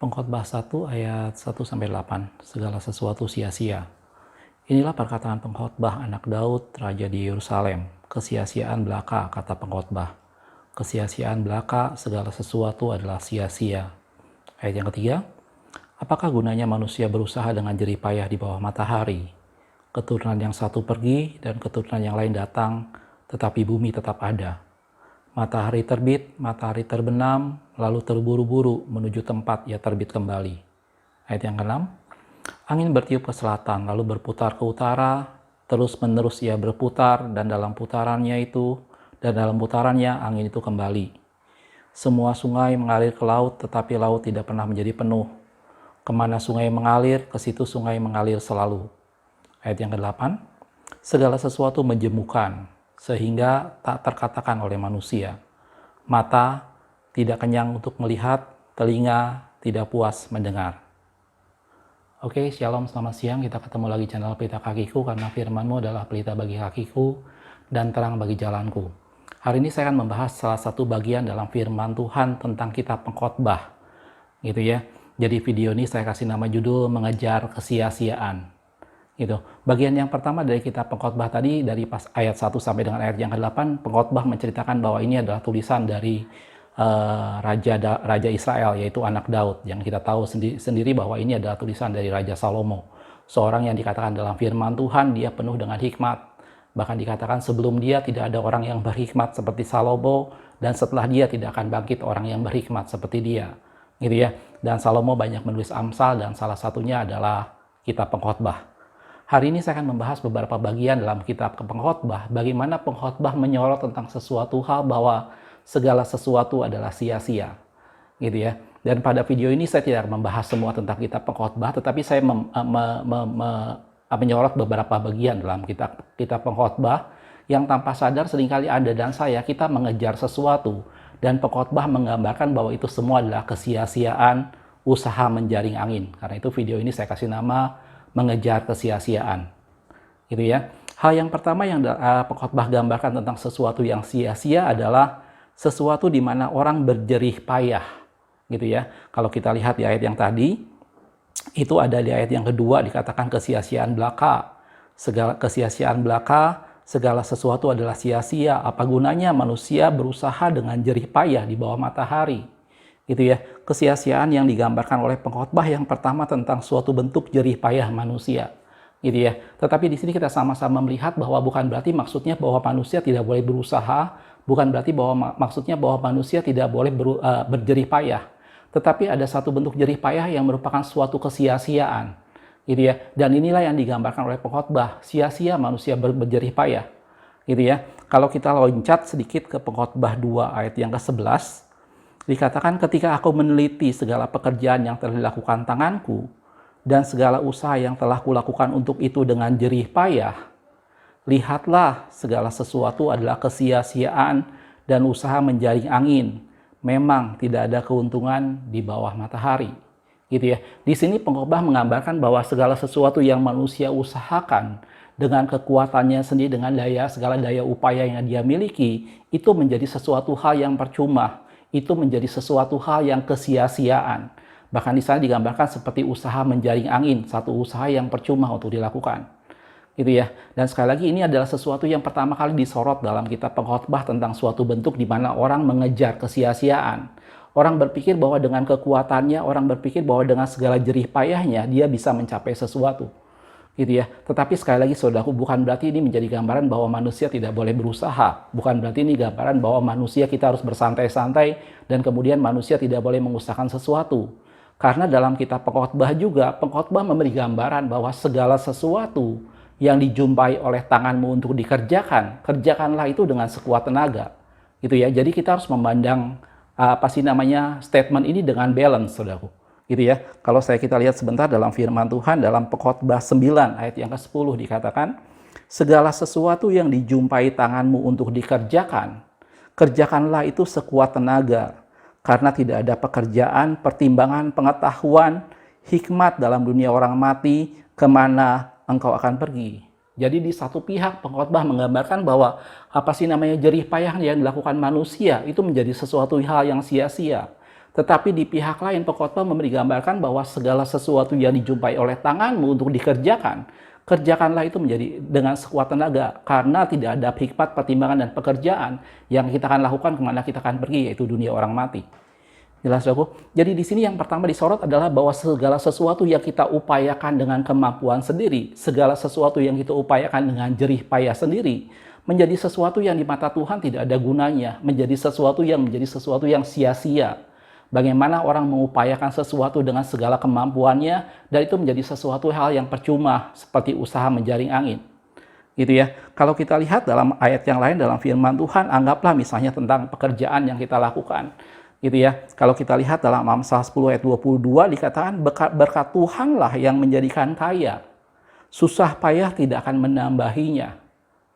Pengkhotbah 1 ayat 1-8, segala sesuatu sia-sia. Inilah perkataan pengkhotbah anak Daud, raja di Yerusalem. Kesia-siaan belaka, kata pengkhotbah. Kesia-siaan belaka, segala sesuatu adalah sia-sia. Ayat yang ketiga, apakah gunanya manusia berusaha dengan jerih payah di bawah matahari? Keturunan yang satu pergi dan keturunan yang lain datang, tetapi bumi tetap ada. Matahari terbit, matahari terbenam, lalu terburu-buru menuju tempat ia terbit kembali. Ayat yang ke-6, angin bertiup ke selatan, lalu berputar ke utara, terus-menerus ia berputar, dan dalam putarannya angin itu kembali. Semua sungai mengalir ke laut, tetapi laut tidak pernah menjadi penuh. Kemana sungai mengalir, ke situ sungai mengalir selalu. Ayat yang ke-8, segala sesuatu menjemukan, sehingga tak terkatakan oleh manusia. Mata tidak kenyang untuk melihat, telinga tidak puas mendengar. Oke, shalom, selamat siang. Kita ketemu lagi channel Pelita Kakiku, karena firman-Mu adalah pelita bagi kakiku dan terang bagi jalanku. Hari ini saya akan membahas salah satu bagian dalam firman Tuhan tentang kitab Pengkhotbah. Gitu ya. Jadi video ini saya kasih nama judul Mengejar Kesia-siaan. Gitu. Bagian yang pertama dari kitab Pengkhotbah tadi, dari pas ayat 1 sampai dengan ayat yang ke-8, Pengkhotbah menceritakan bahwa ini adalah tulisan dari Raja Israel, yaitu anak Daud, yang kita tahu sendiri bahwa ini adalah tulisan dari Raja Salomo, seorang yang dikatakan dalam firman Tuhan dia penuh dengan hikmat. Bahkan dikatakan sebelum dia tidak ada orang yang berhikmat seperti Salomo, dan setelah dia tidak akan bangkit orang yang berhikmat seperti dia, gitu ya. Dan Salomo banyak menulis Amsal, dan salah satunya adalah kitab Pengkhotbah. Hari ini saya akan membahas beberapa bagian dalam kitab Pengkhotbah, bagaimana pengkhotbah menyorot tentang sesuatu hal bahwa segala sesuatu adalah sia-sia, gitu ya. Dan pada video ini saya tidak membahas semua tentang kitab Pengkhotbah, tetapi saya menyorot beberapa bagian dalam kitab Pengkhotbah yang tanpa sadar seringkali Anda dan saya kita mengejar sesuatu, dan pengkhotbah menggambarkan bahwa itu semua adalah kesia-siaan, usaha menjaring angin. Karena itu video ini saya kasih nama mengejar kesia-siaan, gitu ya. Hal yang pertama yang pengkhotbah gambarkan tentang sesuatu yang sia-sia adalah sesuatu di mana orang berjerih payah, gitu ya. Kalau kita lihat di ayat yang tadi, itu ada di ayat yang kedua dikatakan kesia-siaan belaka. Segala kesia-siaan belaka, segala sesuatu adalah sia-sia. Apa gunanya manusia berusaha dengan jerih payah di bawah matahari? Gitu ya. Kesia-siaan yang digambarkan oleh pengkhotbah yang pertama tentang suatu bentuk jerih payah manusia, gitu ya. Tetapi di sini kita sama-sama melihat bahwa bukan berarti maksudnya bahwa manusia tidak boleh berusaha, bukan berarti bahwa maksudnya bahwa manusia tidak boleh berjerih payah. Tetapi ada satu bentuk jerih payah yang merupakan suatu kesia-siaan, gitu ya. Dan inilah yang digambarkan oleh pengkhotbah, sia-sia manusia berjerih payah, gitu ya. Kalau kita loncat sedikit ke Pengkhotbah 2 ayat yang ke-11, dikatakan ketika aku meneliti segala pekerjaan yang telah dilakukan tanganku dan segala usaha yang telah kulakukan untuk itu dengan jerih payah, lihatlah segala sesuatu adalah kesia-siaan dan usaha menjaring angin. Memang tidak ada keuntungan di bawah matahari. Gitu ya. Di sini pengkhotbah menggambarkan bahwa segala sesuatu yang manusia usahakan dengan kekuatannya sendiri, dengan segala daya upaya yang dia miliki, itu menjadi sesuatu hal yang percuma. Itu menjadi sesuatu hal yang kesia-siaan. Bahkan di sana digambarkan seperti usaha menjaring angin, satu usaha yang percuma untuk dilakukan. Gitu ya. Dan sekali lagi ini adalah sesuatu yang pertama kali disorot dalam kitab Pengkhotbah tentang suatu bentuk di mana orang mengejar kesia-siaan. Orang berpikir bahwa dengan kekuatannya, orang berpikir bahwa dengan segala jerih payahnya dia bisa mencapai sesuatu. Gitu ya. Tetapi sekali lagi saudaraku, bukan berarti ini menjadi gambaran bahwa manusia tidak boleh berusaha. Bukan berarti ini gambaran bahwa manusia kita harus bersantai-santai dan kemudian manusia tidak boleh mengusahakan sesuatu. Karena dalam kitab Pengkhotbah juga, pengkhotbah memberi gambaran bahwa segala sesuatu yang dijumpai oleh tanganmu untuk dikerjakan, kerjakanlah itu dengan sekuat tenaga. Gitu ya. Jadi kita harus memandang statement ini dengan balance, saudaraku. Gitu ya. Kalau kita lihat sebentar dalam firman Tuhan dalam Pengkhotbah 9 ayat yang ke-10 dikatakan, segala sesuatu yang dijumpai tanganmu untuk dikerjakan, kerjakanlah itu sekuat tenaga, karena tidak ada pekerjaan, pertimbangan, pengetahuan, hikmat dalam dunia orang mati, kemana engkau akan pergi. Jadi di satu pihak pengkhotbah menggambarkan bahwa jerih payah yang dilakukan manusia itu menjadi sesuatu hal yang sia-sia. Tetapi di pihak lain, pengkhotbah memberi gambarkan bahwa segala sesuatu yang dijumpai oleh tanganmu untuk dikerjakan, kerjakanlah itu menjadi dengan sekuat tenaga, karena tidak ada hikmat, pertimbangan, dan pekerjaan yang kita akan lakukan kemana kita akan pergi, yaitu dunia orang mati. Jelas, saudaraku? Jadi di sini yang pertama disorot adalah bahwa segala sesuatu yang kita upayakan dengan kemampuan sendiri, segala sesuatu yang kita upayakan dengan jerih payah sendiri, menjadi sesuatu yang di mata Tuhan tidak ada gunanya, menjadi sesuatu yang sia-sia. Bagaimana orang mengupayakan sesuatu dengan segala kemampuannya, dan itu menjadi sesuatu hal yang percuma, seperti usaha menjaring angin. Gitu ya. Kalau kita lihat dalam ayat yang lain dalam firman Tuhan, anggaplah misalnya tentang pekerjaan yang kita lakukan. Gitu ya. Kalau kita lihat dalam Amsal 10 ayat 22 dikatakan berkat Tuhanlah yang menjadikan kaya. Susah payah tidak akan menambahinya.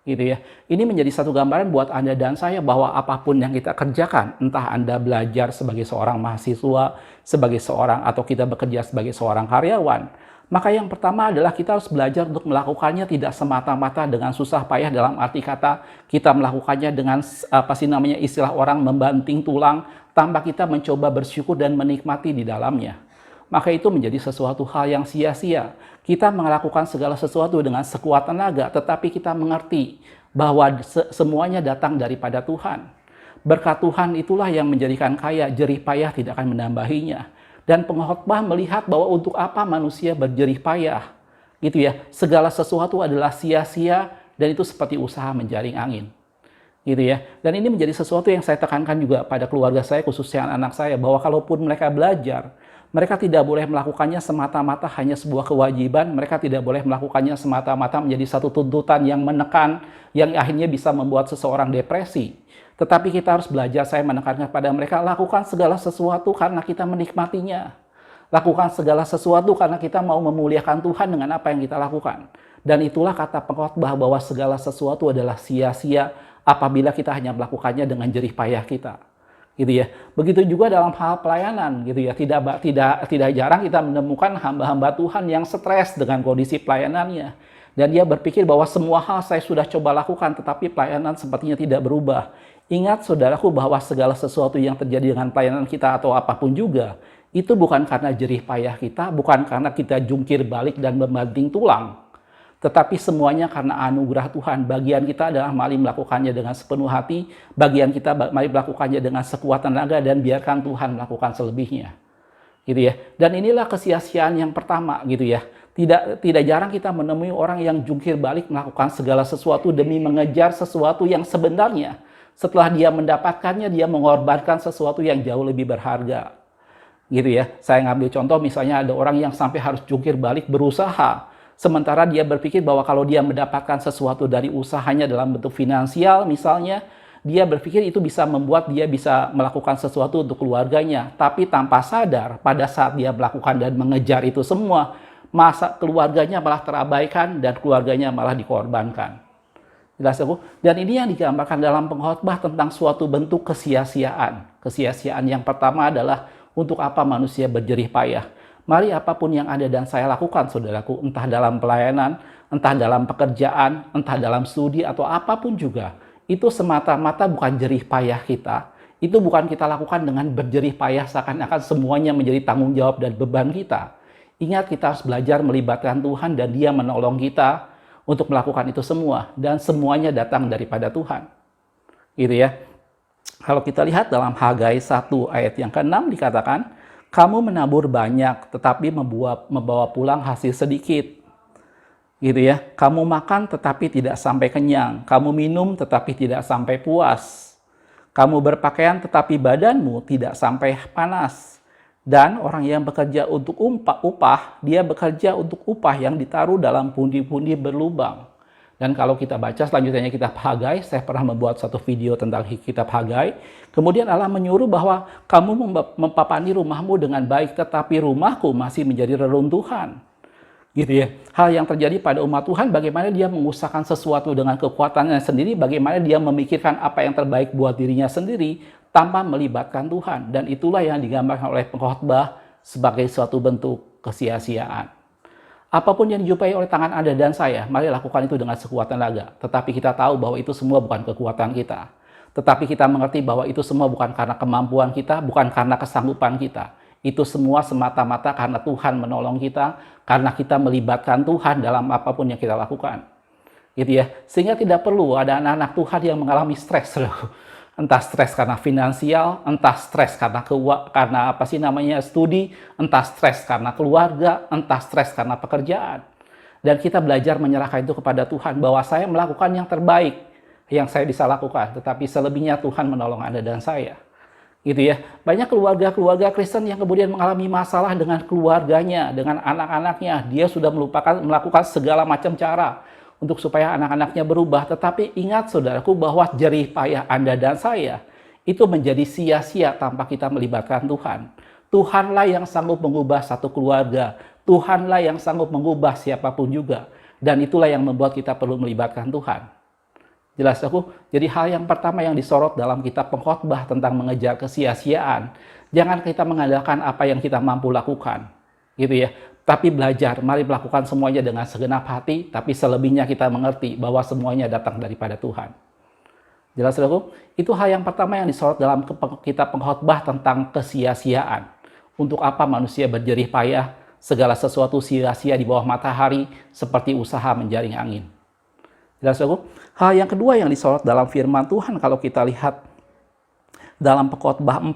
Gitu ya. Ini menjadi satu gambaran buat Anda dan saya bahwa apapun yang kita kerjakan, entah Anda belajar sebagai seorang mahasiswa, sebagai seorang atau kita bekerja sebagai seorang karyawan, maka yang pertama adalah kita harus belajar untuk melakukannya tidak semata-mata dengan susah payah, dalam arti kata kita melakukannya dengan istilah orang membanting tulang tanpa kita mencoba bersyukur dan menikmati di dalamnya. Maka itu menjadi sesuatu hal yang sia-sia. Kita melakukan segala sesuatu dengan sekuat tenaga, tetapi kita mengerti bahwa semuanya datang daripada Tuhan. Berkat Tuhan itulah yang menjadikan kaya, jerih payah tidak akan menambahinya. Dan pengkhotbah melihat bahwa untuk apa manusia berjerih payah. Gitu ya. Segala sesuatu adalah sia-sia dan itu seperti usaha menjaring angin. Gitu ya. Dan ini menjadi sesuatu yang saya tekankan juga pada keluarga saya, khususnya anak saya, bahwa kalaupun mereka belajar, mereka tidak boleh melakukannya semata-mata hanya sebuah kewajiban, mereka tidak boleh melakukannya semata-mata menjadi satu tuntutan yang menekan, yang akhirnya bisa membuat seseorang depresi. Tetapi kita harus belajar, saya menekankan kepada mereka, lakukan segala sesuatu karena kita menikmatinya. Lakukan segala sesuatu karena kita mau memuliakan Tuhan dengan apa yang kita lakukan. Dan itulah kata pengkhotbah bahwa segala sesuatu adalah sia-sia apabila kita hanya melakukannya dengan jerih payah kita. Gitu ya. Begitu juga dalam hal pelayanan, gitu ya. Tidak jarang kita menemukan hamba-hamba Tuhan yang stres dengan kondisi pelayanannya. Dan dia berpikir bahwa semua hal saya sudah coba lakukan, tetapi pelayanan sepertinya tidak berubah. Ingat saudaraku bahwa segala sesuatu yang terjadi dengan pelayanan kita atau apapun juga, itu bukan karena jerih payah kita, bukan karena kita jungkir balik dan membanting tulang. Tetapi semuanya karena anugerah Tuhan. Bagian kita adalah mari melakukannya dengan sepenuh hati, bagian kita mari melakukannya dengan sekuat tenaga, dan biarkan Tuhan melakukan selebihnya. Gitu ya. Dan inilah kesia-siaan yang pertama, gitu ya. Tidak jarang kita menemui orang yang jungkir balik melakukan segala sesuatu demi mengejar sesuatu yang sebenarnya setelah dia mendapatkannya, dia mengorbankan sesuatu yang jauh lebih berharga. Gitu ya. Saya ngambil contoh misalnya ada orang yang sampai harus jungkir balik berusaha. Sementara dia berpikir bahwa kalau dia mendapatkan sesuatu dari usahanya dalam bentuk finansial misalnya, dia berpikir itu bisa membuat dia bisa melakukan sesuatu untuk keluarganya. Tapi tanpa sadar, pada saat dia melakukan dan mengejar itu semua, masa keluarganya malah terabaikan dan keluarganya malah dikorbankan. Jelas aku? Dan ini yang digambarkan dalam pengkhotbah tentang suatu bentuk kesia-siaan. Kesia-siaan yang pertama adalah untuk apa manusia berjerih payah. Mari apapun yang ada dan saya lakukan, saudaraku, entah dalam pelayanan, entah dalam pekerjaan, entah dalam studi, atau apapun juga, itu semata-mata bukan jerih payah kita. Itu bukan kita lakukan dengan berjerih payah seakan-akan semuanya menjadi tanggung jawab dan beban kita. Ingat, kita harus belajar melibatkan Tuhan dan Dia menolong kita untuk melakukan itu semua, dan semuanya datang daripada Tuhan. Gitu ya. Kalau kita lihat dalam Hagai 1 ayat yang ke-6 dikatakan, kamu menabur banyak tetapi membawa pulang hasil sedikit. Gitu ya. Kamu makan tetapi tidak sampai kenyang, kamu minum tetapi tidak sampai puas. Kamu berpakaian tetapi badanmu tidak sampai panas. Dan orang yang bekerja untuk upah, dia bekerja untuk upah yang ditaruh dalam pundi-pundi berlubang. Dan kalau kita baca selanjutnya kitab Hagai, saya pernah membuat satu video tentang kitab Hagai. Kemudian Allah menyuruh bahwa kamu mempapani rumahmu dengan baik, tetapi rumahku masih menjadi reruntuhan. Gitu ya. Hal yang terjadi pada umat Tuhan, bagaimana dia mengusahakan sesuatu dengan kekuatannya sendiri, bagaimana dia memikirkan apa yang terbaik buat dirinya sendiri, tanpa melibatkan Tuhan. Dan itulah yang digambarkan oleh pengkhotbah sebagai suatu bentuk kesia-siaan. Apapun yang dijumpai oleh tangan Anda dan saya, mari lakukan itu dengan sekuat tenaga. Tetapi kita tahu bahwa itu semua bukan kekuatan kita. Tetapi kita mengerti bahwa itu semua bukan karena kemampuan kita, bukan karena kesanggupan kita. Itu semua semata-mata karena Tuhan menolong kita, karena kita melibatkan Tuhan dalam apapun yang kita lakukan. Gitu ya. Sehingga tidak perlu ada anak-anak Tuhan yang mengalami stres. Entah stres karena finansial, entah stres karena studi, entah stres karena keluarga, entah stres karena pekerjaan. Dan kita belajar menyerahkan itu kepada Tuhan, bahwa saya melakukan yang terbaik yang saya bisa lakukan, tetapi selebihnya Tuhan menolong Anda dan saya. Gitu ya. Banyak keluarga-keluarga Kristen yang kemudian mengalami masalah dengan keluarganya, dengan anak-anaknya. Dia sudah melakukan segala macam cara untuk supaya anak-anaknya berubah. Tetapi ingat saudaraku bahwa jerih payah Anda dan saya itu menjadi sia-sia tanpa kita melibatkan Tuhan. Tuhanlah yang sanggup mengubah satu keluarga. Tuhanlah yang sanggup mengubah siapapun juga. Dan itulah yang membuat kita perlu melibatkan Tuhan. Jelas aku? Jadi hal yang pertama yang disorot dalam kitab Pengkhotbah tentang mengejar kesia-siaan, jangan kita mengandalkan apa yang kita mampu lakukan, gitu ya. Tapi belajar, mari melakukan semuanya dengan segenap hati, tapi selebihnya kita mengerti bahwa semuanya datang daripada Tuhan. Jelas aku? Itu hal yang pertama yang disorot dalam kitab Pengkhotbah tentang kesia-siaan. Untuk apa manusia berjerih payah, segala sesuatu sia-sia di bawah matahari, seperti usaha menjaring angin. Jelas aku? Hal yang kedua yang disorot dalam firman Tuhan kalau kita lihat dalam Pengkhotbah 4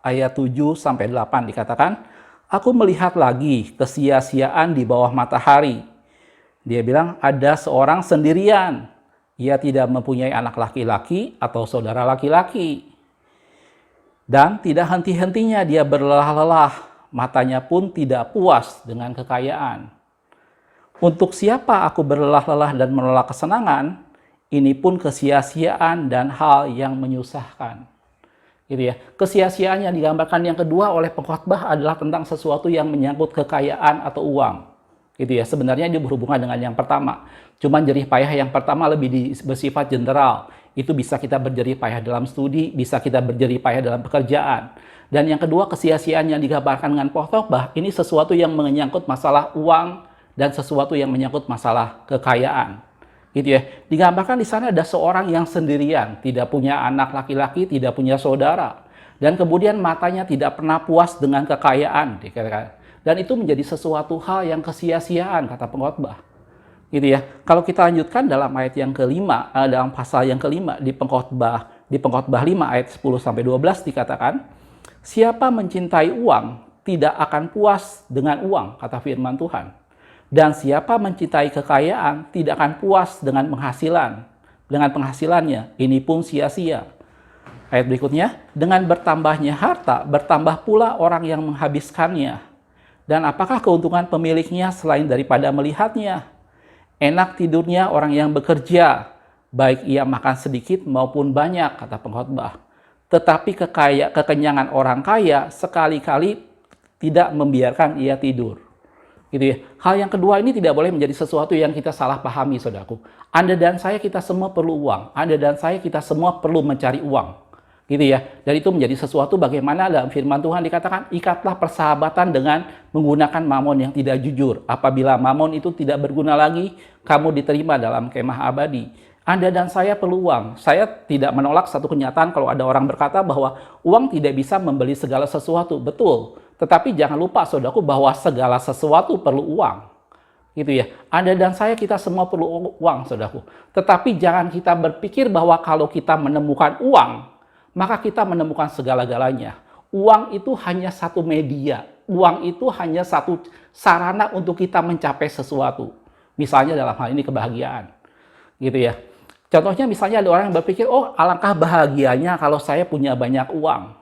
ayat 7-8 dikatakan, aku melihat lagi kesia-siaan di bawah matahari. Dia bilang ada seorang sendirian. Ia tidak mempunyai anak laki-laki atau saudara laki-laki. Dan tidak henti-hentinya dia berlelah-lelah. Matanya pun tidak puas dengan kekayaan. Untuk siapa aku berlelah-lelah dan menolak kesenangan, ini pun kesia-siaan dan hal yang menyusahkan. Gitu ya. Kesia-siaan yang digambarkan yang kedua oleh pengkhotbah adalah tentang sesuatu yang menyangkut kekayaan atau uang. Gitu ya. Sebenarnya dia berhubungan dengan yang pertama. Cuman jerih payah yang pertama lebih bersifat general. Itu bisa kita berjerih payah dalam studi, bisa kita berjerih payah dalam pekerjaan. Dan yang kedua, kesia-siaan yang digambarkan dengan pengkhotbah ini sesuatu yang menyangkut masalah uang dan sesuatu yang menyangkut masalah kekayaan. Gitu ya. Digambarkan di sana ada seorang yang sendirian, tidak punya anak laki-laki, tidak punya saudara. Dan kemudian matanya tidak pernah puas dengan kekayaan. Dan itu menjadi sesuatu hal yang kesia-siaan, kata pengkhotbah. Gitu ya. Kalau kita lanjutkan dalam ayat yang kelima, dalam pasal yang kelima di Pengkhotbah 5 ayat 10-12 dikatakan, siapa mencintai uang tidak akan puas dengan uang, kata firman Tuhan. Dan siapa mencintai kekayaan tidak akan puas dengan penghasilannya. Ini pun sia-sia. Ayat berikutnya, dengan bertambahnya harta, bertambah pula orang yang menghabiskannya. Dan apakah keuntungan pemiliknya selain daripada melihatnya? Enak tidurnya orang yang bekerja, baik ia makan sedikit maupun banyak, kata pengkhotbah. Tetapi kekenyangan orang kaya sekali-kali tidak membiarkan ia tidur. Gitu ya. Hal yang kedua ini tidak boleh menjadi sesuatu yang kita salah pahami, saudaraku. Anda dan saya kita semua perlu uang. Anda dan saya kita semua perlu mencari uang. Gitu ya. Dan itu menjadi sesuatu bagaimana dalam firman Tuhan dikatakan, ikatlah persahabatan dengan menggunakan mamon yang tidak jujur. Apabila mamon itu tidak berguna lagi, kamu diterima dalam kemah abadi. Anda dan saya perlu uang. Saya tidak menolak satu kenyataan kalau ada orang berkata bahwa uang tidak bisa membeli segala sesuatu. Betul. Tetapi jangan lupa saudaraku bahwa segala sesuatu perlu uang. Gitu ya. Anda dan saya kita semua perlu uang saudaraku. Tetapi jangan kita berpikir bahwa kalau kita menemukan uang, maka kita menemukan segala-galanya. Uang itu hanya satu media. Uang itu hanya satu sarana untuk kita mencapai sesuatu. Misalnya dalam hal ini kebahagiaan. Gitu ya. Contohnya misalnya ada orang yang berpikir, oh alangkah bahagianya kalau saya punya banyak uang.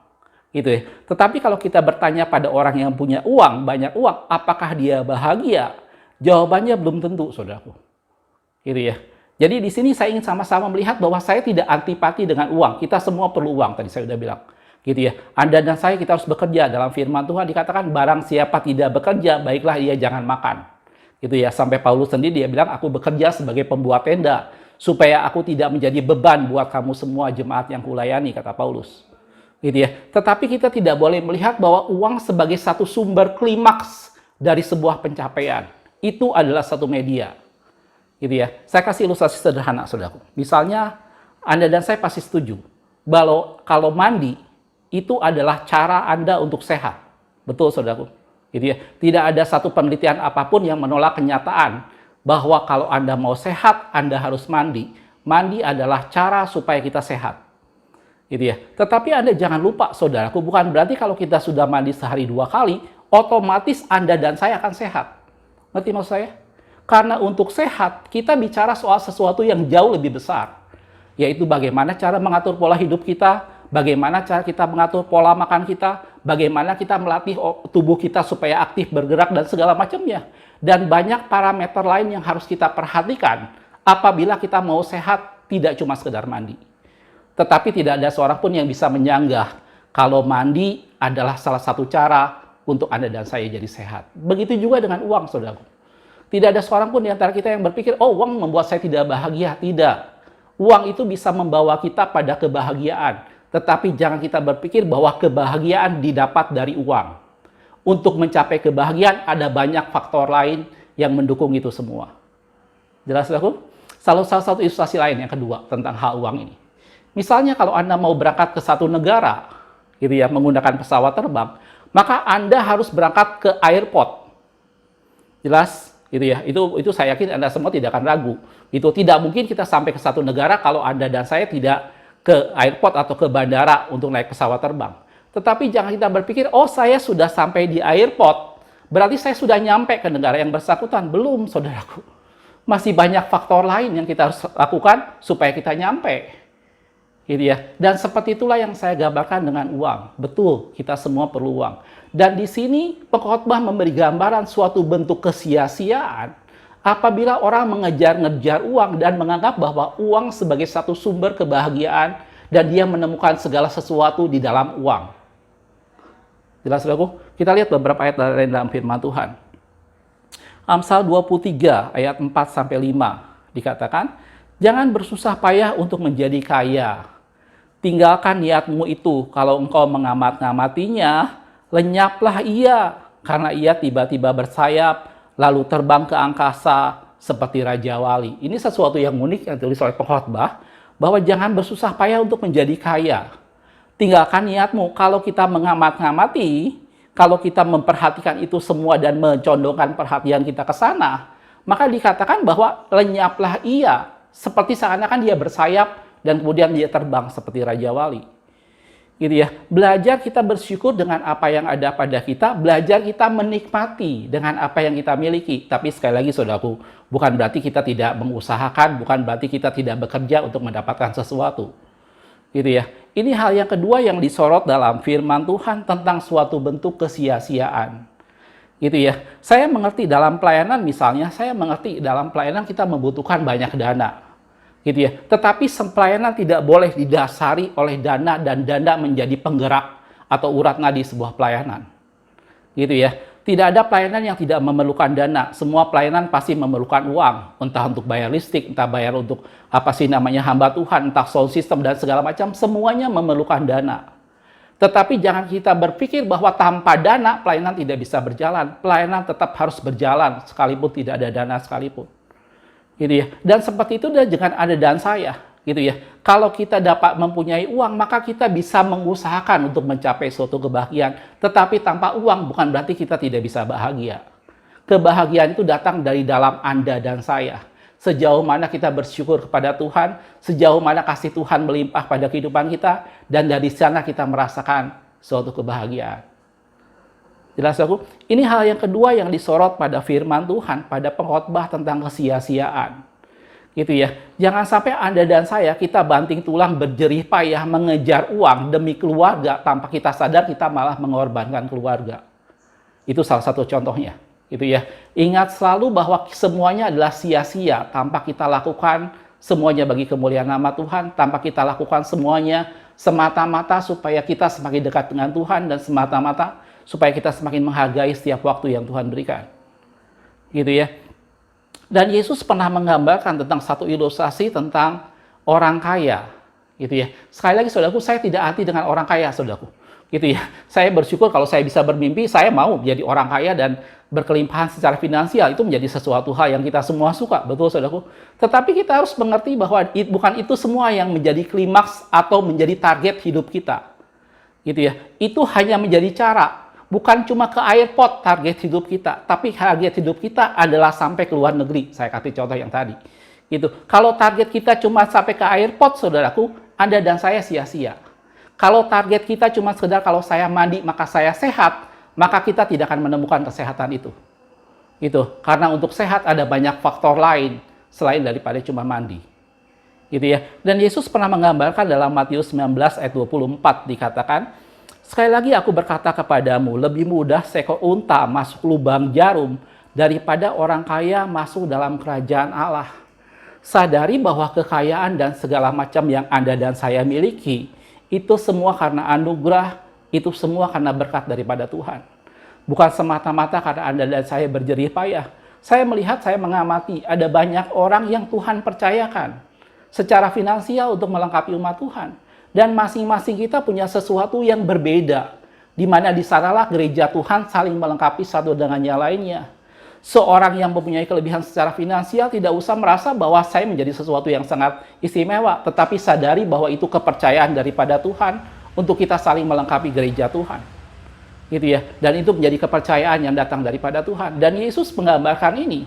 Gitu ya. Tetapi kalau kita bertanya pada orang yang punya uang, banyak uang, apakah dia bahagia? Jawabannya belum tentu, saudaraku. Gitu ya. Jadi di sini saya ingin sama-sama melihat bahwa saya tidak antipati dengan uang. Kita semua perlu uang, tadi saya sudah bilang. Gitu ya. Anda dan saya kita harus bekerja. Dalam firman Tuhan dikatakan, barang siapa tidak bekerja, baiklah ia jangan makan. Gitu ya. Sampai Paulus sendiri dia bilang, aku bekerja sebagai pembuat tenda, supaya aku tidak menjadi beban buat kamu semua jemaat yang kulayani, kata Paulus. Gitu ya. Tetapi kita tidak boleh melihat bahwa uang sebagai satu sumber klimaks dari sebuah pencapaian. Itu adalah satu media. Gitu ya. Saya kasih ilustrasi sederhana, saudaraku. Misalnya, Anda dan saya pasti setuju kalau mandi itu adalah cara Anda untuk sehat. Betul, saudaraku. Gitu ya. Tidak ada satu penelitian apapun yang menolak kenyataan bahwa kalau Anda mau sehat, Anda harus mandi. Mandi adalah cara supaya kita sehat. Gitu ya. Tetapi Anda jangan lupa, saudaraku, bukan berarti kalau kita sudah mandi sehari 2 kali, otomatis Anda dan saya akan sehat. Ngerti maksud saya? Karena untuk sehat, kita bicara soal sesuatu yang jauh lebih besar. Yaitu bagaimana cara mengatur pola hidup kita, bagaimana cara kita mengatur pola makan kita, bagaimana kita melatih tubuh kita supaya aktif bergerak dan segala macamnya. Dan banyak parameter lain yang harus kita perhatikan apabila kita mau sehat, tidak cuma sekedar mandi. Tetapi tidak ada seorang pun yang bisa menyanggah kalau mandi adalah salah satu cara untuk Anda dan saya jadi sehat. Begitu juga dengan uang, saudaraku. Tidak ada seorang pun di antara kita yang berpikir, oh, uang membuat saya tidak bahagia. Tidak. Uang itu bisa membawa kita pada kebahagiaan. Tetapi jangan kita berpikir bahwa kebahagiaan didapat dari uang. Untuk mencapai kebahagiaan ada banyak faktor lain yang mendukung itu semua. Jelas, saudaraku? Salah satu ilustrasi lain yang kedua tentang hal uang ini. Misalnya kalau Anda mau berangkat ke satu negara, gitu ya, menggunakan pesawat terbang, maka Anda harus berangkat ke airport. Jelas? Gitu ya. Itu saya yakin Anda semua tidak akan ragu. Itu tidak mungkin kita sampai ke satu negara kalau Anda dan saya tidak ke airport atau ke bandara untuk naik pesawat terbang. Tetapi jangan kita berpikir, oh, saya sudah sampai di airport, berarti saya sudah nyampe ke negara yang bersangkutan. Belum, saudaraku. Masih banyak faktor lain yang kita harus lakukan supaya kita nyampe. Gitu ya. Dan seperti itulah yang saya gambarkan dengan uang. Betul, kita semua perlu uang. Dan di sini pengkhotbah memberi gambaran suatu bentuk kesia-siaan apabila orang mengejar-ngejar uang dan menganggap bahwa uang sebagai satu sumber kebahagiaan dan dia menemukan segala sesuatu di dalam uang. Jelas, saudaraku? Kita lihat beberapa ayat dari dalam firman Tuhan. Amsal 23 ayat 4-5 dikatakan, jangan bersusah payah untuk menjadi kaya. Tinggalkan niatmu itu, kalau engkau mengamat-ngamatinya, lenyaplah ia, karena ia tiba-tiba bersayap, lalu terbang ke angkasa seperti Raja Wali. Ini sesuatu yang unik yang ditulis oleh pengkhotbah, bahwa jangan bersusah payah untuk menjadi kaya. Tinggalkan niatmu, kalau kita mengamat-ngamati, kalau kita memperhatikan itu semua dan mencondongkan perhatian kita ke sana, maka dikatakan bahwa lenyaplah ia, seperti seakan-akan dia bersayap dan kemudian dia terbang seperti Raja Wali. Gitu ya. Belajar kita bersyukur dengan apa yang ada pada kita, belajar kita menikmati dengan apa yang kita miliki. Tapi sekali lagi, saudaraku, bukan berarti kita tidak mengusahakan, bukan berarti kita tidak bekerja untuk mendapatkan sesuatu. Gitu ya. Ini hal yang kedua yang disorot dalam firman Tuhan tentang suatu bentuk kesia-siaan. Gitu ya. Saya mengerti dalam pelayanan misalnya, saya mengerti dalam pelayanan kita membutuhkan banyak dana. Gitu ya. Tetapi pelayanan tidak boleh didasari oleh dana dan dana menjadi penggerak atau urat nadi sebuah pelayanan. Gitu ya. Tidak ada pelayanan yang tidak memerlukan dana. Semua pelayanan pasti memerlukan uang, entah untuk bayar listrik, entah bayar untuk hamba Tuhan, entah sound system dan segala macam, semuanya memerlukan dana. Tetapi jangan kita berpikir bahwa tanpa dana pelayanan tidak bisa berjalan. Pelayanan tetap harus berjalan sekalipun tidak ada dana sekalipun. Gitu ya. Dan seperti itu jangan ada dan saya, gitu ya. Kalau kita dapat mempunyai uang, maka kita bisa mengusahakan untuk mencapai suatu kebahagiaan. Tetapi tanpa uang bukan berarti kita tidak bisa bahagia. Kebahagiaan itu datang dari dalam Anda dan saya. Sejauh mana kita bersyukur kepada Tuhan, sejauh mana kasih Tuhan melimpah pada kehidupan kita, dan dari sana kita merasakan suatu kebahagiaan. Jelas, aku? Ini hal yang kedua yang disorot pada firman Tuhan, pada pengkhotbah tentang kesia-siaan. Gitu ya. Jangan sampai Anda dan saya kita banting tulang berjerih payah mengejar uang demi keluarga tanpa kita sadar kita malah mengorbankan keluarga. Itu salah satu contohnya. Gitu ya. Ingat selalu bahwa semuanya adalah sia-sia tanpa kita lakukan semuanya bagi kemuliaan nama Tuhan, tanpa kita lakukan semuanya semata-mata supaya kita semakin dekat dengan Tuhan dan semata-mata supaya kita semakin menghargai setiap waktu yang Tuhan berikan. Gitu ya. Dan Yesus pernah menggambarkan tentang satu ilustrasi tentang orang kaya. Gitu ya. Sekali lagi, saudaraku, saya tidak anti dengan orang kaya, saudaraku. Gitu ya. Saya bersyukur kalau saya bisa bermimpi, saya mau menjadi orang kaya dan berkelimpahan secara finansial. Itu menjadi sesuatu hal yang kita semua suka, betul saudaraku. Tetapi kita harus mengerti bahwa bukan itu semua yang menjadi klimaks atau menjadi target hidup kita. Gitu ya. Itu hanya menjadi cara. Bukan cuma ke airport target hidup kita, tapi target hidup kita adalah sampai ke luar negeri. Saya kasih contoh yang tadi. Gitu. Kalau target kita cuma sampai ke airport, saudaraku, Anda dan saya sia-sia. Kalau target kita cuma sekedar kalau saya mandi maka saya sehat, maka kita tidak akan menemukan kesehatan itu. Gitu. Karena untuk sehat ada banyak faktor lain selain daripada cuma mandi. Gitu ya. Dan Yesus pernah menggambarkan dalam Matius 19 ayat 24 dikatakan, sekali lagi aku berkata kepadamu, lebih mudah seekor unta masuk lubang jarum daripada orang kaya masuk dalam kerajaan Allah. Sadari bahwa kekayaan dan segala macam yang Anda dan saya miliki, itu semua karena anugerah, itu semua karena berkat daripada Tuhan. Bukan semata-mata karena Anda dan saya berjerih payah. Saya melihat, saya mengamati, ada banyak orang yang Tuhan percayakan secara finansial untuk melengkapi umat Tuhan. Dan masing-masing kita punya sesuatu yang berbeda, di mana di sanalah gereja Tuhan saling melengkapi satu dengan yang lainnya. Seorang yang mempunyai kelebihan secara finansial tidak usah merasa bahwa saya menjadi sesuatu yang sangat istimewa, tetapi sadari bahwa itu kepercayaan daripada Tuhan untuk kita saling melengkapi gereja Tuhan. Gitu ya. Dan itu menjadi kepercayaan yang datang daripada Tuhan. Dan Yesus menggambarkan ini,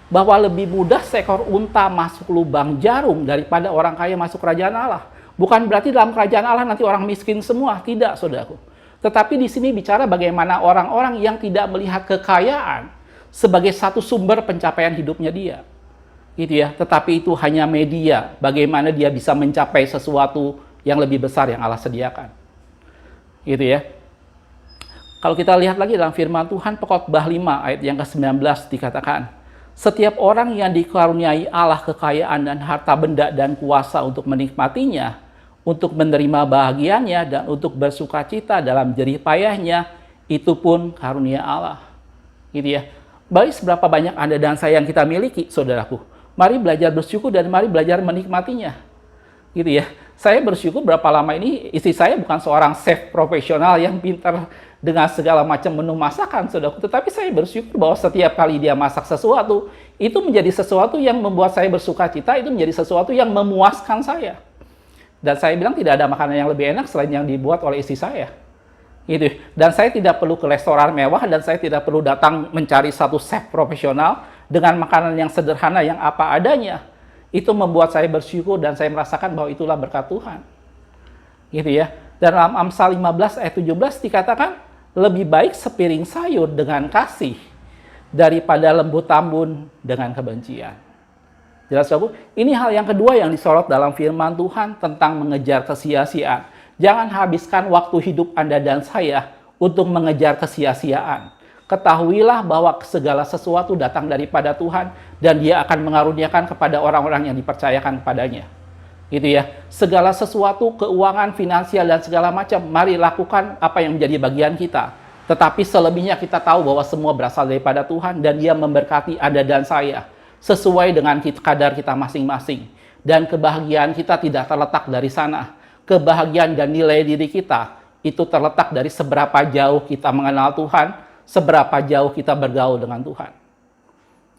bahwa lebih mudah seekor unta masuk lubang jarum daripada orang kaya masuk kerajaan Allah. Bukan berarti dalam kerajaan Allah nanti orang miskin semua, tidak, saudaraku. Tetapi di sini bicara bagaimana orang-orang yang tidak melihat kekayaan sebagai satu sumber pencapaian hidupnya dia. Gitu ya. Tetapi itu hanya media bagaimana dia bisa mencapai sesuatu yang lebih besar yang Allah sediakan. Gitu ya. Kalau kita lihat lagi dalam firman Tuhan, Pengkhotbah 5 ayat yang ke-19 dikatakan, setiap orang yang dikaruniai Allah kekayaan dan harta benda dan kuasa untuk menikmatinya, untuk menerima bahagiannya dan untuk bersuka cita dalam jerih payahnya, itu pun karunia Allah. Gitu ya. Baik seberapa banyak Anda dan saya yang kita miliki, saudaraku. Mari belajar bersyukur dan mari belajar menikmatinya. Gitu ya. Saya bersyukur berapa lama ini istri saya bukan seorang chef profesional yang pintar dengan segala macam menu masakan, saudaraku. Tetapi saya bersyukur bahwa setiap kali dia masak sesuatu, itu menjadi sesuatu yang membuat saya bersuka cita, itu menjadi sesuatu yang memuaskan saya. Dan saya bilang tidak ada makanan yang lebih enak selain yang dibuat oleh istri saya. Gitu. Dan saya tidak perlu ke restoran mewah dan saya tidak perlu datang mencari satu chef profesional dengan makanan yang sederhana yang apa adanya. Itu membuat saya bersyukur dan saya merasakan bahwa itulah berkat Tuhan. Gitu ya. Dan dalam Amsal 15 ayat 17 dikatakan, lebih baik sepiring sayur dengan kasih daripada lembu tambun dengan kebencian. Jelas, Bapak? Ini hal yang kedua yang disorot dalam firman Tuhan tentang mengejar kesia-siaan. Jangan habiskan waktu hidup Anda dan saya untuk mengejar kesia-siaan. Ketahuilah bahwa segala sesuatu datang daripada Tuhan dan Dia akan mengaruniakan kepada orang-orang yang dipercayakan kepadanya. Gitu ya. Segala sesuatu, keuangan, finansial dan segala macam, mari lakukan apa yang menjadi bagian kita. Tetapi selebihnya kita tahu bahwa semua berasal daripada Tuhan dan Dia memberkati Anda dan saya sesuai dengan kadar kita masing-masing. Dan kebahagiaan kita tidak terletak dari sana. Kebahagiaan dan nilai diri kita itu terletak dari seberapa jauh kita mengenal Tuhan, seberapa jauh kita bergaul dengan Tuhan.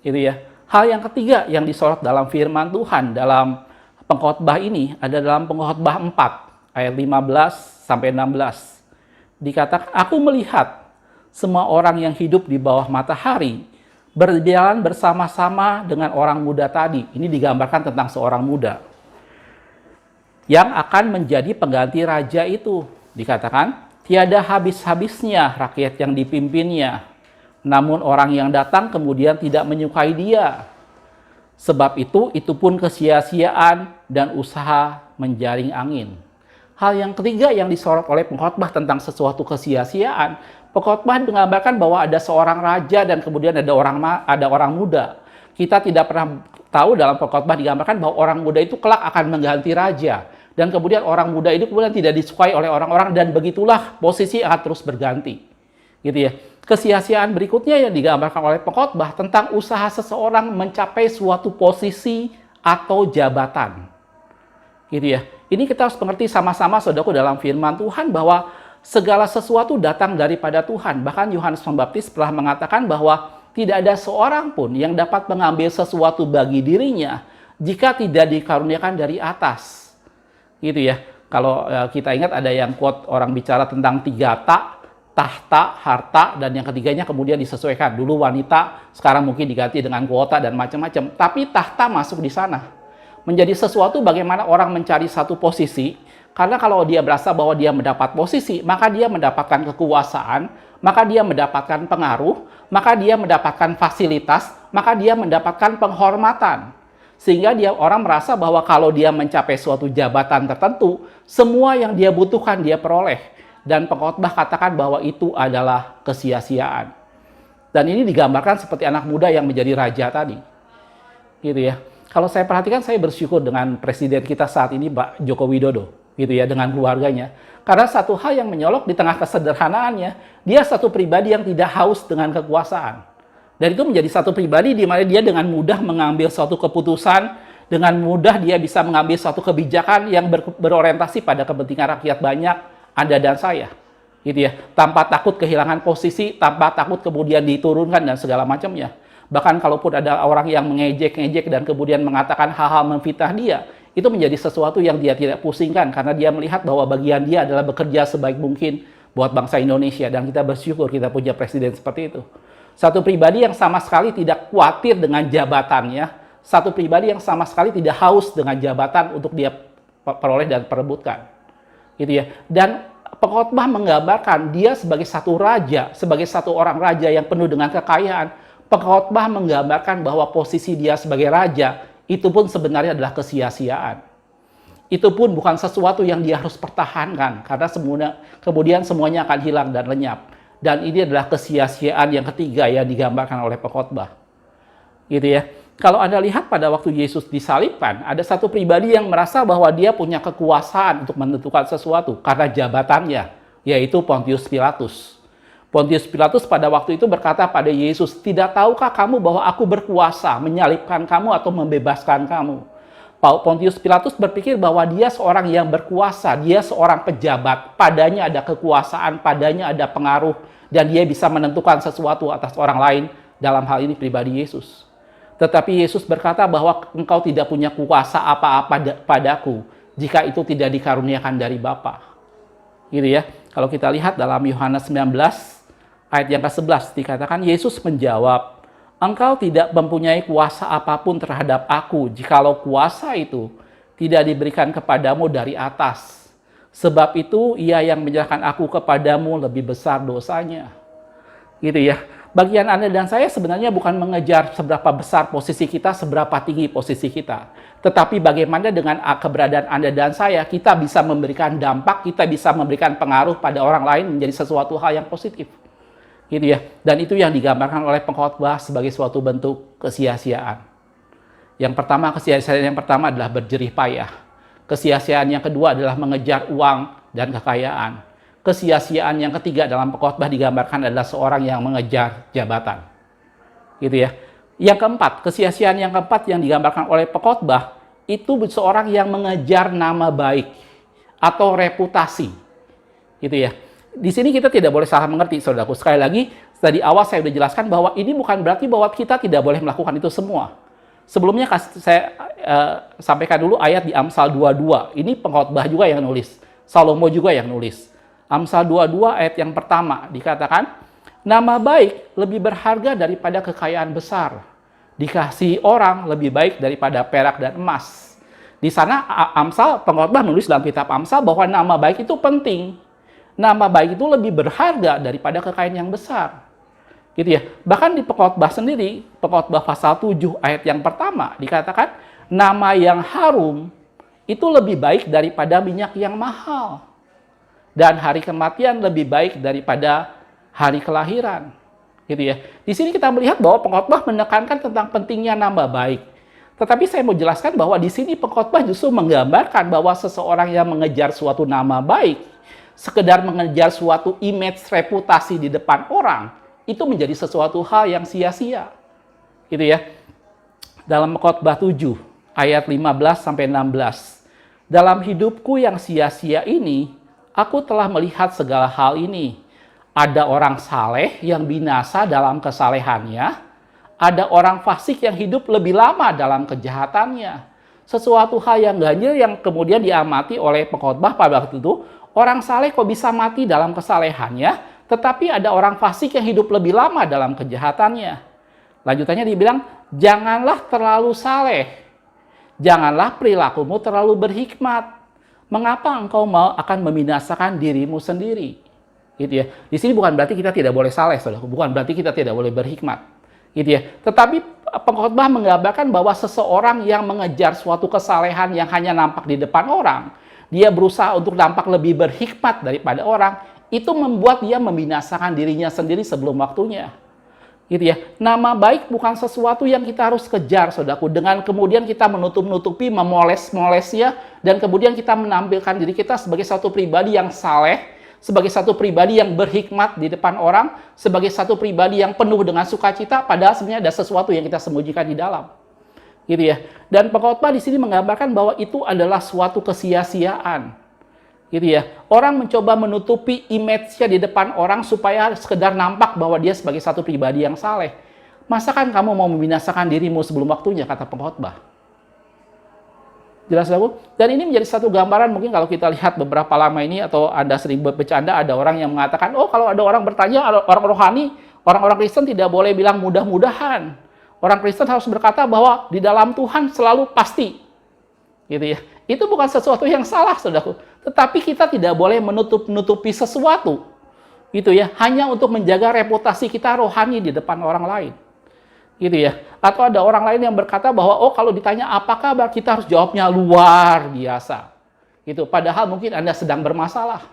Gitu ya. Hal yang ketiga yang disorot dalam firman Tuhan dalam pengkhotbah ini ada dalam Pengkhotbah 4 ayat 15 sampai 16. Dikatakan, aku melihat semua orang yang hidup di bawah matahari berjalan bersama-sama dengan orang muda tadi. Ini digambarkan tentang seorang muda yang akan menjadi pengganti raja itu. Dikatakan, tiada habis-habisnya rakyat yang dipimpinnya. Namun orang yang datang kemudian tidak menyukai dia. Sebab itu pun kesia-siaan dan usaha menjaring angin. Hal yang ketiga yang disorot oleh pengkhotbah tentang sesuatu kesia-siaan, pengkhotbah menggambarkan bahwa ada seorang raja dan kemudian ada orang muda. Kita tidak pernah tahu dalam pengkhotbah digambarkan bahwa orang muda itu kelak akan mengganti raja. Dan kemudian orang muda itu kemudian tidak disukai oleh orang-orang dan begitulah posisi akan terus berganti. Gitu ya. Kesia-siaan berikutnya yang digambarkan oleh pengkhotbah tentang usaha seseorang mencapai suatu posisi atau jabatan. Gitu ya. Ini kita harus mengerti sama-sama, saudaraku, dalam firman Tuhan bahwa Segala sesuatu datang daripada Tuhan. Bahkan Yohanes Pembaptis telah mengatakan bahwa tidak ada seorang pun yang dapat mengambil sesuatu bagi dirinya jika tidak dikaruniakan dari atas. Gitu ya. Kalau kita ingat ada yang quote orang bicara tentang 3 tahta, harta, dan yang ketiganya kemudian disesuaikan. Dulu wanita, sekarang mungkin diganti dengan kuota dan macam-macam. Tapi tahta masuk di sana. Menjadi sesuatu bagaimana orang mencari satu posisi. Karena kalau dia berasa bahwa dia mendapat posisi, maka dia mendapatkan kekuasaan, maka dia mendapatkan pengaruh, maka dia mendapatkan fasilitas, maka dia mendapatkan penghormatan. Sehingga orang merasa bahwa kalau dia mencapai suatu jabatan tertentu, semua yang dia butuhkan dia peroleh. Dan pengkhotbah katakan bahwa itu adalah kesia-siaan. Dan ini digambarkan seperti anak muda yang menjadi raja tadi. Gitu ya. Kalau saya perhatikan, saya bersyukur dengan presiden kita saat ini, Pak Joko Widodo. Gitu ya, dengan keluarganya. Karena satu hal yang menyolok di tengah kesederhanaannya, dia satu pribadi yang tidak haus dengan kekuasaan. Dan itu menjadi satu pribadi di mana dia dengan mudah mengambil suatu keputusan, dengan mudah dia bisa mengambil suatu kebijakan yang berorientasi pada kepentingan rakyat banyak, Anda dan saya. Gitu ya, tanpa takut kehilangan posisi, tanpa takut kemudian diturunkan dan segala macamnya. Bahkan kalaupun ada orang yang mengejek-ngejek dan kemudian mengatakan hal-hal memfitnah dia, itu menjadi sesuatu yang dia tidak pusingkan karena dia melihat bahwa bagian dia adalah bekerja sebaik mungkin buat bangsa Indonesia, dan kita bersyukur kita punya presiden seperti itu. Satu pribadi yang sama sekali tidak khawatir dengan jabatannya, satu pribadi yang sama sekali tidak haus dengan jabatan untuk dia peroleh dan perebutkan. Gitu ya. Dan pengkhotbah menggambarkan dia sebagai satu raja, sebagai satu orang raja yang penuh dengan kekayaan. Pengkhotbah menggambarkan bahwa posisi dia sebagai raja itu pun sebenarnya adalah kesia-siaan. Itu pun bukan sesuatu yang dia harus pertahankan, karena kemudian semuanya akan hilang dan lenyap. Dan ini adalah kesia-siaan yang ketiga yang digambarkan oleh pengkhotbah. Gitu ya. Kalau Anda lihat pada waktu Yesus disalibkan, ada satu pribadi yang merasa bahwa dia punya kekuasaan untuk menentukan sesuatu karena jabatannya, yaitu Pontius Pilatus. Pontius Pilatus pada waktu itu berkata pada Yesus, "Tidak tahukah kamu bahwa aku berkuasa menyalibkan kamu atau membebaskan kamu?" Pontius Pilatus berpikir bahwa dia seorang yang berkuasa, dia seorang pejabat, padanya ada kekuasaan, padanya ada pengaruh, dan dia bisa menentukan sesuatu atas orang lain, dalam hal ini pribadi Yesus. Tetapi Yesus berkata bahwa engkau tidak punya kuasa apa-apa padaku jika itu tidak dikaruniakan dari Bapa. Gitu ya. Kalau kita lihat dalam Yohanes 19 ayat yang ke-11 dikatakan Yesus menjawab, "Engkau tidak mempunyai kuasa apapun terhadap aku jikalau kuasa itu tidak diberikan kepadamu dari atas. Sebab itu ia yang menyerahkan aku kepadamu lebih besar dosanya." Gitu ya. Bagian Anda dan saya sebenarnya bukan mengejar seberapa besar posisi kita, seberapa tinggi posisi kita. Tetapi bagaimana dengan keberadaan Anda dan saya, kita bisa memberikan dampak, kita bisa memberikan pengaruh pada orang lain menjadi sesuatu hal yang positif. Gitu ya. Dan itu yang digambarkan oleh pengkhotbah sebagai suatu bentuk kesia-siaan. Yang pertama, kesia-siaan yang pertama adalah berjerih payah. Kesia-siaan yang kedua adalah mengejar uang dan kekayaan. Kesia-siaan yang ketiga dalam pengkhotbah digambarkan adalah seorang yang mengejar jabatan. Gitu ya. Yang keempat, kesia-siaan yang keempat yang digambarkan oleh pengkhotbah itu seorang yang mengejar nama baik atau reputasi. Gitu ya. Di sini kita tidak boleh salah mengerti, saudaraku. Sekali lagi, tadi awal saya sudah jelaskan bahwa ini bukan berarti bahwa kita tidak boleh melakukan itu semua. Sebelumnya saya sampaikan dulu ayat di Amsal 22. Ini pengkhotbah juga yang nulis. Salomo juga yang nulis. Amsal 22 ayat yang pertama dikatakan, "Nama baik lebih berharga daripada kekayaan besar. Dikasihi orang lebih baik daripada perak dan emas." Di sana Amsal, pengkhotbah nulis dalam kitab Amsal bahwa nama baik itu penting. Nama baik itu lebih berharga daripada kekayaan yang besar. Gitu ya. Bahkan di pengkhotbah sendiri, pengkhotbah pasal 7 ayat yang pertama dikatakan, nama yang harum itu lebih baik daripada minyak yang mahal. Dan hari kematian lebih baik daripada hari kelahiran. Gitu ya. Di sini kita melihat bahwa pengkhotbah menekankan tentang pentingnya nama baik. Tetapi saya mau jelaskan bahwa di sini pengkhotbah justru menggambarkan bahwa seseorang yang mengejar suatu nama baik, sekedar mengejar suatu image reputasi di depan orang, itu menjadi sesuatu hal yang sia-sia. Gitu ya. Dalam Khotbah 7 ayat 15 sampai 16. "Dalam hidupku yang sia-sia ini, Aku telah melihat segala hal ini. Ada orang saleh yang binasa dalam kesalehannya, ada orang fasik yang hidup lebih lama dalam kejahatannya. Sesuatu hal yang ganjil yang kemudian diamati oleh pengkhotbah pada waktu itu, orang saleh kok bisa mati dalam kesalehannya, tetapi ada orang fasik yang hidup lebih lama dalam kejahatannya. Lanjutannya dibilang, janganlah terlalu saleh, janganlah perilakumu terlalu berhikmat. Mengapa engkau akan membinasakan dirimu sendiri? Gitu ya. Di sini bukan berarti kita tidak boleh saleh, saudara. Bukan berarti kita tidak boleh berhikmat. Gitu ya. Tetapi pengkhotbah menggambarkan bahwa seseorang yang mengejar suatu kesalehan yang hanya nampak di depan orang, dia berusaha untuk nampak lebih berhikmat daripada orang, itu membuat dia membinasakan dirinya sendiri sebelum waktunya. Gitu ya. Nama baik bukan sesuatu yang kita harus kejar, saudaraku, dengan kemudian kita menutup-nutupi, memoles-molesnya, dan kemudian kita menampilkan diri kita sebagai satu pribadi yang saleh, sebagai satu pribadi yang berhikmat di depan orang, sebagai satu pribadi yang penuh dengan sukacita, padahal sebenarnya ada sesuatu yang kita sembunyikan di dalam. Gitu ya. Dan pengkhotbah di sini menggambarkan bahwa itu adalah suatu kesia-siaan. Gitu ya. Orang mencoba menutupi image-nya di depan orang supaya sekedar nampak bahwa dia sebagai satu pribadi yang saleh. Masakan kamu mau membinasakan dirimu sebelum waktunya, kata pengkhotbah. Jelas aku? Dan ini menjadi satu gambaran, mungkin kalau kita lihat beberapa lama ini, atau Anda sering bercanda, ada orang yang mengatakan, oh kalau ada orang bertanya, orang rohani, orang-orang Kristen tidak boleh bilang mudah-mudahan. Orang Kristen harus berkata bahwa di dalam Tuhan selalu pasti. Gitu ya. Itu bukan sesuatu yang salah, saudaraku. Tetapi kita tidak boleh menutup-nutupi sesuatu. Gitu ya. Hanya untuk menjaga reputasi kita rohani di depan orang lain. Gitu ya. Atau ada orang lain yang berkata bahwa oh kalau ditanya apa kabar, kita harus jawabnya luar biasa. Gitu. Padahal mungkin Anda sedang bermasalah.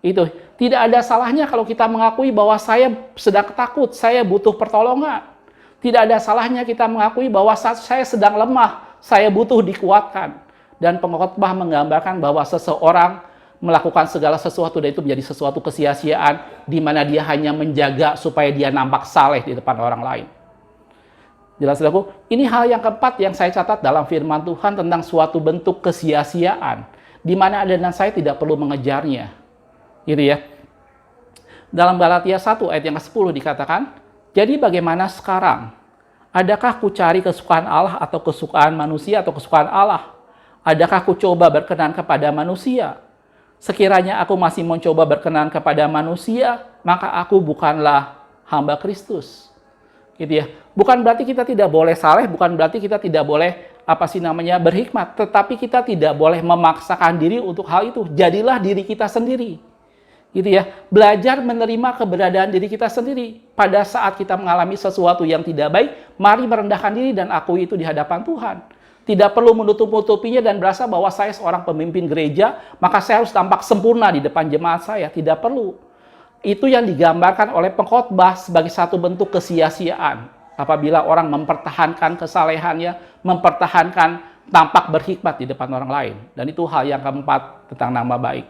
Itu tidak ada salahnya kalau kita mengakui bahwa saya sedang takut, saya butuh pertolongan. Tidak ada salahnya kita mengakui bahwa saya sedang lemah, saya butuh dikuatkan. Dan pengkhotbah menggambarkan bahwa seseorang melakukan segala sesuatu dan itu menjadi sesuatu kesia-siaan di mana dia hanya menjaga supaya dia nampak saleh di depan orang lain. Jelas, saudaraku? Ini hal yang keempat yang saya catat dalam firman Tuhan tentang suatu bentuk kesia-siaan di mana Anda dan saya tidak perlu mengejarnya. Gitu ya. Dalam Galatia 1 ayat yang ke-10 dikatakan, jadi bagaimana sekarang? Adakah ku cari kesukaan Allah atau kesukaan manusia atau kesukaan Allah? Adakah ku coba berkenan kepada manusia? Sekiranya aku masih mencoba berkenan kepada manusia, maka aku bukanlah hamba Kristus. Gitu ya. Bukan berarti kita tidak boleh saleh, bukan berarti kita tidak boleh berhikmat, tetapi kita tidak boleh memaksakan diri untuk hal itu. Jadilah diri kita sendiri. Gitu ya. Belajar menerima keberadaan diri kita sendiri. Pada saat kita mengalami sesuatu yang tidak baik, mari merendahkan diri dan akui itu di hadapan Tuhan. Tidak perlu menutup-nutupinya dan berasa bahwa saya seorang pemimpin gereja, maka saya harus tampak sempurna di depan jemaat saya. Tidak perlu. Itu yang digambarkan oleh pengkhotbah sebagai satu bentuk kesia-siaan. Apabila orang mempertahankan kesalehannya, mempertahankan tampak berhikmat di depan orang lain. Dan itu hal yang keempat tentang nama baik.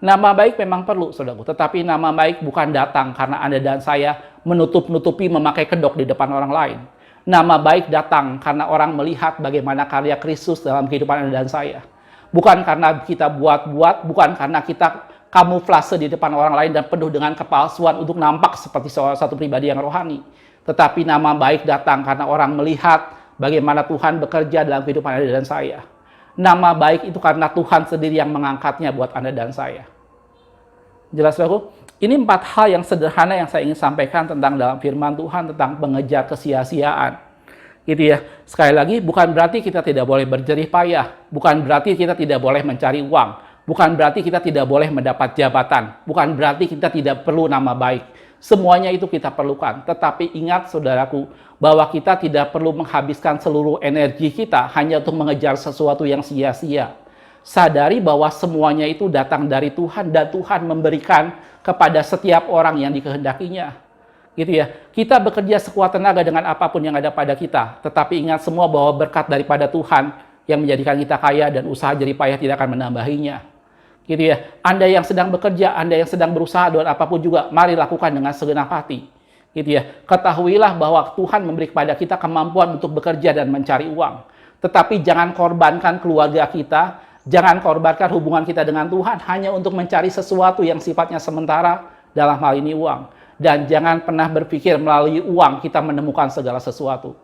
Nama baik memang perlu, saudaraku. Tetapi nama baik bukan datang karena Anda dan saya menutup-nutupi memakai kedok di depan orang lain. Nama baik datang karena orang melihat bagaimana karya Kristus dalam kehidupan Anda dan saya. Bukan karena kita buat-buat, bukan karena kita kamuflase di depan orang lain dan penuh dengan kepalsuan untuk nampak seperti satu pribadi yang rohani. Tetapi nama baik datang karena orang melihat bagaimana Tuhan bekerja dalam kehidupan Anda dan saya. Nama baik itu karena Tuhan sendiri yang mengangkatnya buat Anda dan saya. Jelas, saudaraku? Ini 4 hal yang sederhana yang saya ingin sampaikan tentang dalam firman Tuhan tentang mengejar kesia-siaan. Gitu ya. Sekali lagi, bukan berarti kita tidak boleh berjerih payah. Bukan berarti kita tidak boleh mencari uang. Bukan berarti kita tidak boleh mendapat jabatan. Bukan berarti kita tidak perlu nama baik. Semuanya itu kita perlukan. Tetapi ingat, saudaraku, bahwa kita tidak perlu menghabiskan seluruh energi kita hanya untuk mengejar sesuatu yang sia-sia. Sadari bahwa semuanya itu datang dari Tuhan dan Tuhan memberikan kepada setiap orang yang dikehendakinya. Gitu ya. Kita bekerja sekuat tenaga dengan apapun yang ada pada kita, tetapi ingat semua bahwa berkat daripada Tuhan yang menjadikan kita kaya dan usaha jerih payah tidak akan menambahinya. Gitu ya. Anda yang sedang bekerja, Anda yang sedang berusaha dengan apapun juga, mari lakukan dengan segenap hati. Gitu ya. Ketahuilah bahwa Tuhan memberi kepada kita kemampuan untuk bekerja dan mencari uang. Tetapi jangan korbankan keluarga kita, Jangan korbankan hubungan kita dengan Tuhan hanya untuk mencari sesuatu yang sifatnya sementara, dalam hal ini uang. Dan jangan pernah berpikir melalui uang kita menemukan segala sesuatu.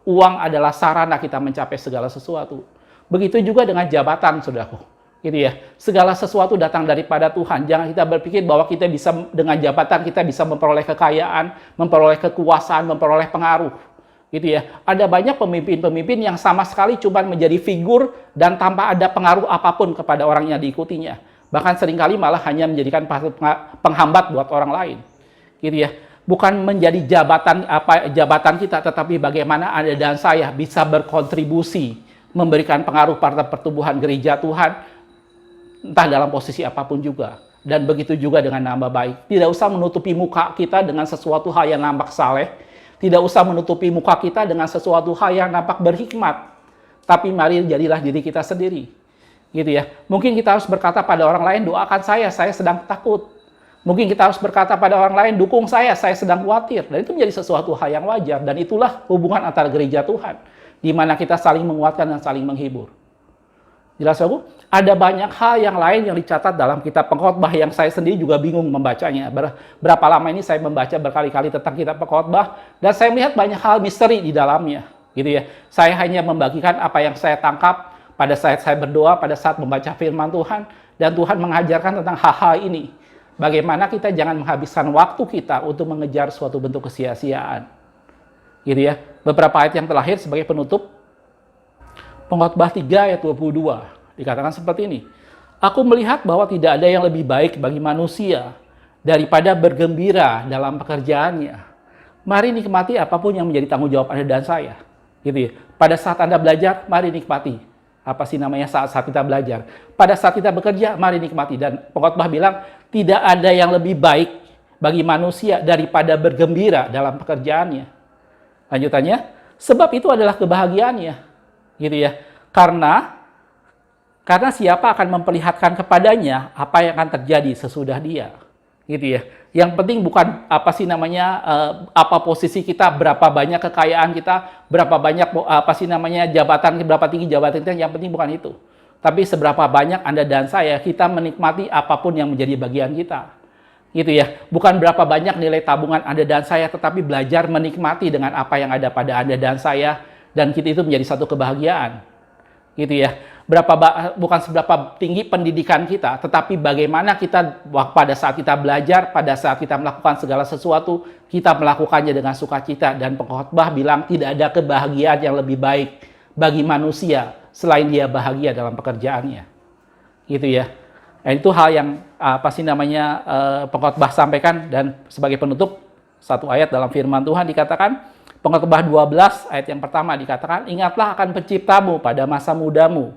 Uang adalah sarana kita mencapai segala sesuatu. Begitu juga dengan jabatan, saudaraku. Gitu ya. Segala sesuatu datang daripada Tuhan. Jangan kita berpikir bahwa kita bisa dengan jabatan kita bisa memperoleh kekayaan, memperoleh kekuasaan, memperoleh pengaruh. Gitu ya. Ada banyak pemimpin-pemimpin yang sama sekali cuma menjadi figur dan tanpa ada pengaruh apapun kepada orang yang diikutinya. Bahkan seringkali malah hanya menjadikan penghambat buat orang lain. Gitu ya. Bukan menjadi jabatan kita, tetapi bagaimana Anda dan saya bisa berkontribusi, memberikan pengaruh pada pertumbuhan gereja Tuhan, entah dalam posisi apapun juga. Dan begitu juga dengan nama baik. Tidak usah menutupi muka kita dengan sesuatu hal yang nampak saleh. Tidak usah menutupi muka kita dengan sesuatu hal yang nampak berhikmat. Tapi mari jadilah diri kita sendiri. Gitu ya. Mungkin kita harus berkata pada orang lain, doakan saya sedang takut. Mungkin kita harus berkata pada orang lain, dukung saya sedang khawatir. Dan itu menjadi sesuatu hal yang wajar. Dan itulah hubungan antara gereja Tuhan. Di mana kita saling menguatkan dan saling menghibur. Jelas aku? Ada banyak hal yang lain yang dicatat dalam kitab Pengkhotbah yang saya sendiri juga bingung membacanya. Berapa lama ini saya membaca berkali-kali tentang kitab Pengkhotbah dan saya melihat banyak hal misteri di dalamnya, gitu ya. Saya hanya membagikan apa yang saya tangkap pada saat saya berdoa, pada saat membaca firman Tuhan, dan Tuhan mengajarkan tentang hal-hal ini. Bagaimana kita jangan menghabiskan waktu kita untuk mengejar suatu bentuk kesia-siaan. Gitu ya. Beberapa ayat yang terakhir sebagai penutup, Pengkhotbah 3 ayat 22 dikatakan seperti ini. Aku melihat bahwa tidak ada yang lebih baik bagi manusia daripada bergembira dalam pekerjaannya. Mari nikmati apapun yang menjadi tanggung jawab Anda dan saya. Gitu ya. Pada saat Anda belajar, mari nikmati. Apa sih namanya saat-saat kita belajar. Pada saat kita bekerja, mari nikmati. Dan Pengkhotbah bilang, tidak ada yang lebih baik bagi manusia daripada bergembira dalam pekerjaannya. Lanjutannya, sebab itu adalah kebahagiaannya. Gitu ya. Karena siapa akan memperlihatkan kepadanya apa yang akan terjadi sesudah dia. Gitu ya. Yang penting bukan apa posisi kita, berapa banyak kekayaan kita, berapa banyak jabatan, berapa tinggi jabatan kita, yang penting bukan itu. Tapi seberapa banyak Anda dan saya kita menikmati apapun yang menjadi bagian kita. Gitu ya. Bukan berapa banyak nilai tabungan Anda dan saya, tetapi belajar menikmati dengan apa yang ada pada Anda dan saya. Dan kita itu menjadi satu kebahagiaan, gitu ya. Bukan seberapa tinggi pendidikan kita, tetapi bagaimana kita pada saat kita belajar, pada saat kita melakukan segala sesuatu, kita melakukannya dengan sukacita. Dan Pengkhotbah bilang tidak ada kebahagiaan yang lebih baik bagi manusia selain dia bahagia dalam pekerjaannya, gitu ya. Dan itu hal yang Pengkhotbah sampaikan. Dan sebagai penutup, satu ayat dalam firman Tuhan dikatakan. Pengkhotbah 12 ayat yang pertama dikatakan, ingatlah akan penciptamu pada masa mudamu,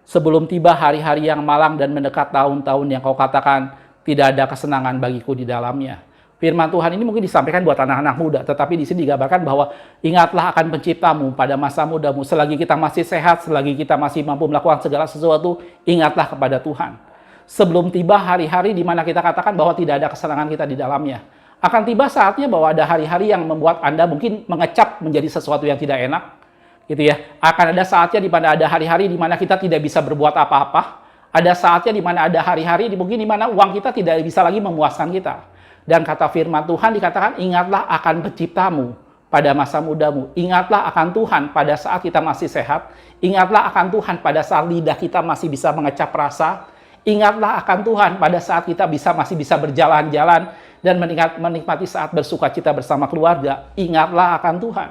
sebelum tiba hari-hari yang malang dan mendekat tahun-tahun yang kau katakan, tidak ada kesenangan bagiku di dalamnya. Firman Tuhan ini mungkin disampaikan buat anak-anak muda, tetapi di sini digambarkan bahwa ingatlah akan penciptamu pada masa mudamu, selagi kita masih sehat, selagi kita masih mampu melakukan segala sesuatu, ingatlah kepada Tuhan. Sebelum tiba hari-hari di mana kita katakan bahwa tidak ada kesenangan kita di dalamnya. Akan tiba saatnya bahwa ada hari-hari yang membuat Anda mungkin mengecap menjadi sesuatu yang tidak enak, gitu ya. Akan ada saatnya di mana ada hari-hari di mana kita tidak bisa berbuat apa-apa. Ada saatnya di mana ada hari-hari mungkin di mana uang kita tidak bisa lagi memuaskan kita. Dan kata firman Tuhan dikatakan, ingatlah akan penciptamu pada masa mudamu. Ingatlah akan Tuhan pada saat kita masih sehat. Ingatlah akan Tuhan pada saat lidah kita masih bisa mengecap rasa. Ingatlah akan Tuhan pada saat kita masih bisa berjalan-jalan dan menikmati saat bersuka cita bersama keluarga. Ingatlah akan Tuhan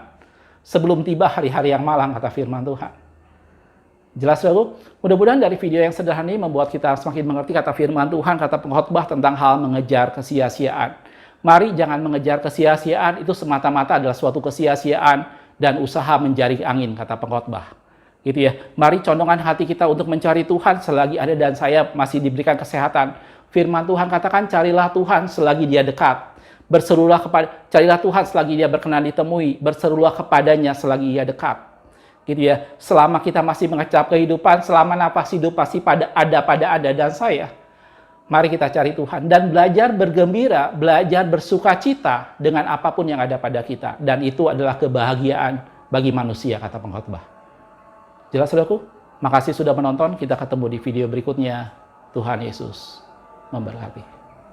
sebelum tiba hari-hari yang malang, kata firman Tuhan. Jelas dulu? Mudah-mudahan dari video yang sederhana ini membuat kita semakin mengerti kata firman Tuhan, kata Pengkhotbah tentang hal mengejar kesia-siaan. Mari jangan mengejar kesia-siaan, itu semata-mata adalah suatu kesia-siaan dan usaha menjaring angin, kata Pengkhotbah. Gitu ya. Mari condongkan hati kita untuk mencari Tuhan selagi Anda dan saya masih diberikan kesehatan. Firman Tuhan katakan, carilah Tuhan selagi dia dekat. Carilah Tuhan selagi dia berkenan ditemui. Berserulah kepadanya selagi ia dekat. Gitu ya. Selama kita masih mengecap kehidupan, selama napas hidup pasti pada Anda dan saya. Mari kita cari Tuhan dan belajar bergembira, belajar bersuka cita dengan apapun yang ada pada kita. Dan itu adalah kebahagiaan bagi manusia, kata Pengkhotbah. Jelas, saudaraku? Makasih sudah menonton, kita ketemu di video berikutnya. Tuhan Yesus memberkati.